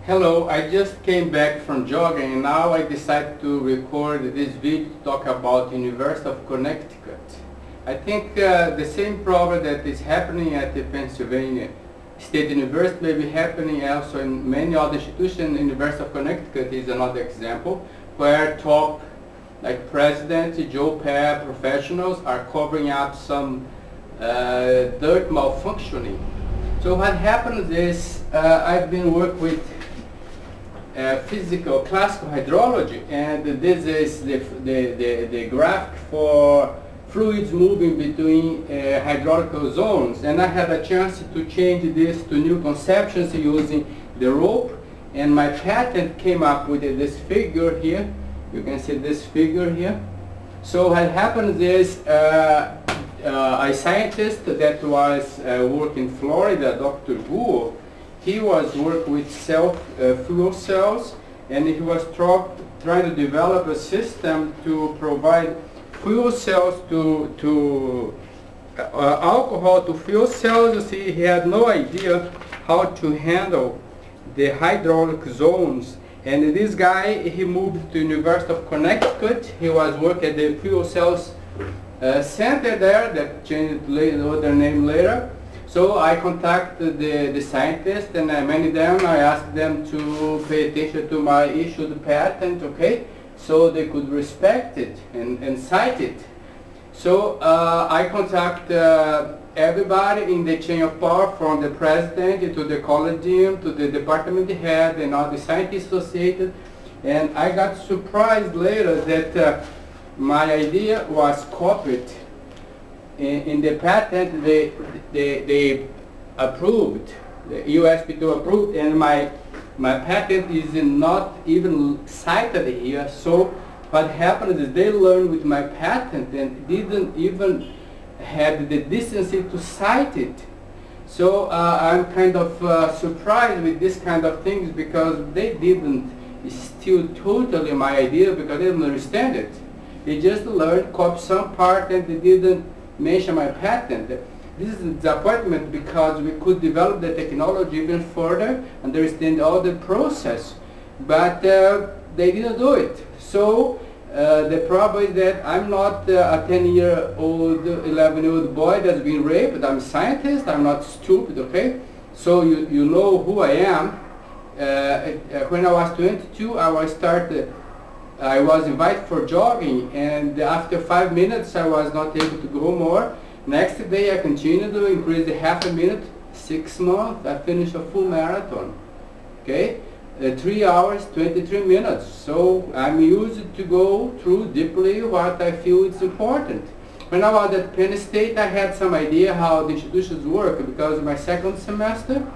Hello, I just came back from jogging and now I decided to record this video to talk about University of Connecticut. I think the same problem that is happening at the Pennsylvania State University may be happening also in many other institutions. University of Connecticut is another example where top like President, Joe Pair professionals are covering up some dirt malfunctioning. So what happens is I've been working with physical classical hydrology, and this is the graph for fluids moving between hydraulical zones, and I had a chance to change this to new conceptions using the rope, and my patent came up with this figure here. You can see this figure here. So what happens is a scientist that was working in Florida, Dr. Gould, he was working with fuel cells, and he was trying to develop a system to provide fuel cells to alcohol to fuel cells. You see, he had no idea how to handle the hydraulic zones. And this guy, he moved to University of Connecticut. He was working at the fuel cells center there, that changed their name later. So I contacted the scientists, and many of them, I asked them to pay attention to my issued patent, okay, so they could respect it and cite it. So I contact everybody in the chain of power, from the president to the college dean to the department head and all the scientists associated, and I got surprised later that my idea was copied. In the patent, they approved, the USP2 approved, and my patent is not even cited here. So what happened is they learned with my patent and didn't even have the decency to cite it. So I'm kind of surprised with this kind of things, because they didn't steal totally my idea, because they didn't understand it. They just learned, copied some part, and they didn't mention my patent. This is a disappointment, because we could develop the technology even further, understand all the process, but they didn't do it. So the problem is that I'm not a 10-year-old, 11-year-old boy that's been raped. I'm a scientist. I'm not stupid, okay? So you know who I am. When I was 22, I was invited for jogging, and after 5 minutes I was not able to go more. Next day I continued to increase the half a minute. 6 months I finished a full marathon. Okay, 3 hours 23 minutes. So I'm used to go through deeply what I feel is important. When I was at Penn State, I had some idea how the institutions work, because my second semester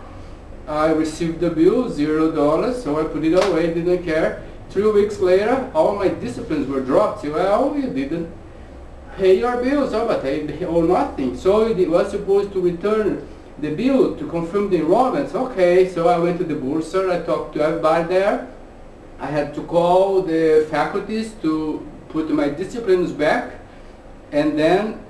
I received the bill, $0, so I put it away, didn't care. 3 weeks later, all my disciplines were dropped. So, well, you didn't pay your bills, oh, but I owe nothing. So it was supposed to return the bill to confirm the enrollments. Okay, so I went to the bursar, I talked to everybody there. I had to call the faculties to put my disciplines back. And then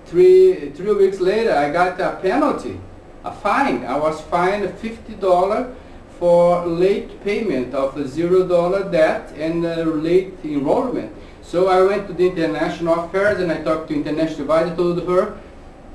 3 weeks later, I got a penalty, a fine. I was fined $50 for late payment of $0 debt and late enrollment. So I went to the international affairs and I talked to international advisor, told her,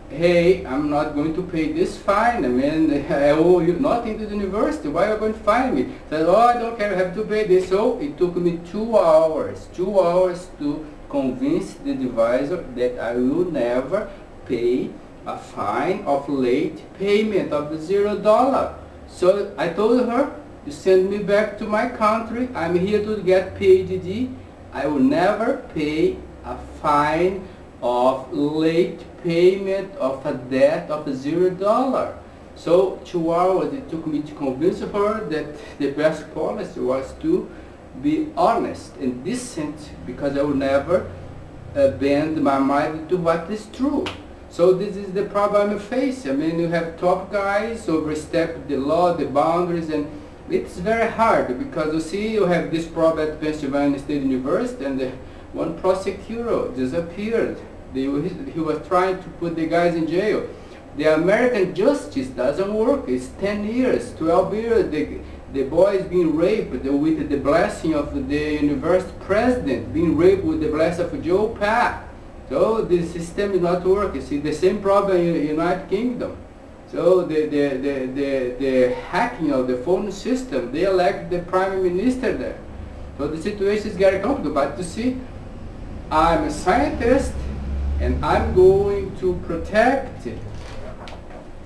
hey, I'm not going to pay this fine. I mean, I owe you nothing to the university. Why are you going to fine me? I said, oh, I don't care, I have to pay this. So it took me 2 hours to convince the advisor that I will never pay a fine of late payment of the $0. So I told her, you send me back to my country, I'm here to get PhD, I will never pay a fine of late payment of a debt of $0. So 2 hours it took me to convince her that the best policy was to be honest and decent, because I will never bend my mind to what is true. So this is the problem I'm facing. I mean, you have top guys who overstep the law, the boundaries, and it's very hard, because you see, you have this problem at Pennsylvania State University, and one prosecutor disappeared. He was trying to put the guys in jail. The American justice doesn't work. It's 10 years, 12 years. the boy is being raped with the blessing of the university president, being raped with the blessing of Joe Pat. So the system is not working. See, the same problem in the United Kingdom. So the hacking of the phone system, they elect the prime minister there. So the situation is very complicated. But you see, I'm a scientist and I'm going to protect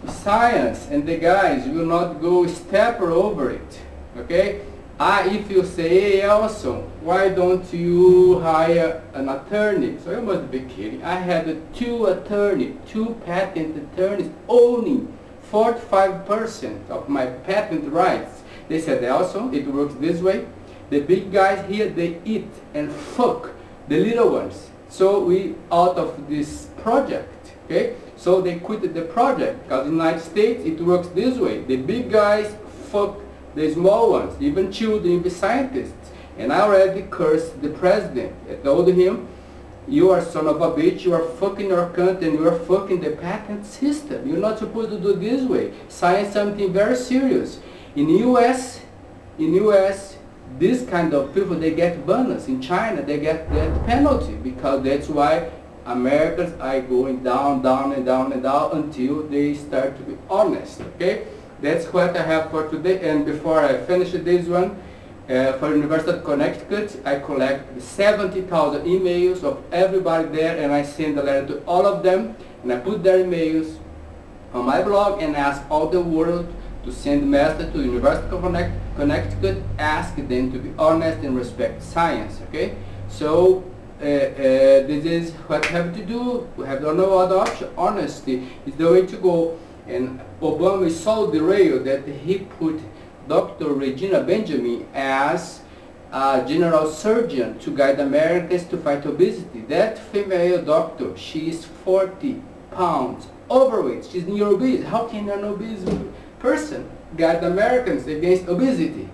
science, and the guys will not go step over it. Okay? If you say, hey Elson, why don't you hire an attorney? So you must be kidding. I had two patent attorneys owning 45% of my patent rights. They said, Elson, it works this way. The big guys here, they eat and fuck the little ones. So we out of this project, okay? So they quit the project, because in the United States it works this way. The big guys fuck the small ones, even children, even scientists. And I already cursed the president. I told him, you are son of a bitch, you are fucking your country and you are fucking the patent system. You're not supposed to do this way. Science is something very serious. In US, this kind of people, they get bonus. In China, they get that penalty, because that's why Americans are going down, down, and down, and down until they start to be honest, okay? That's what I have for today. And before I finish this one, for University of Connecticut, I collect 70,000 emails of everybody there, and I send a letter to all of them, and I put their emails on my blog and ask all the world to send message to University of Connecticut, ask them to be honest and respect science, okay? So this is what we have to do. We have no other option. Honesty is the way to go. And Obama is so derailed that he put Dr. Regina Benjamin as a general surgeon to guide Americans to fight obesity. That female doctor, she is 40 pounds overweight. She's near obese. How can an obese person guide Americans against obesity?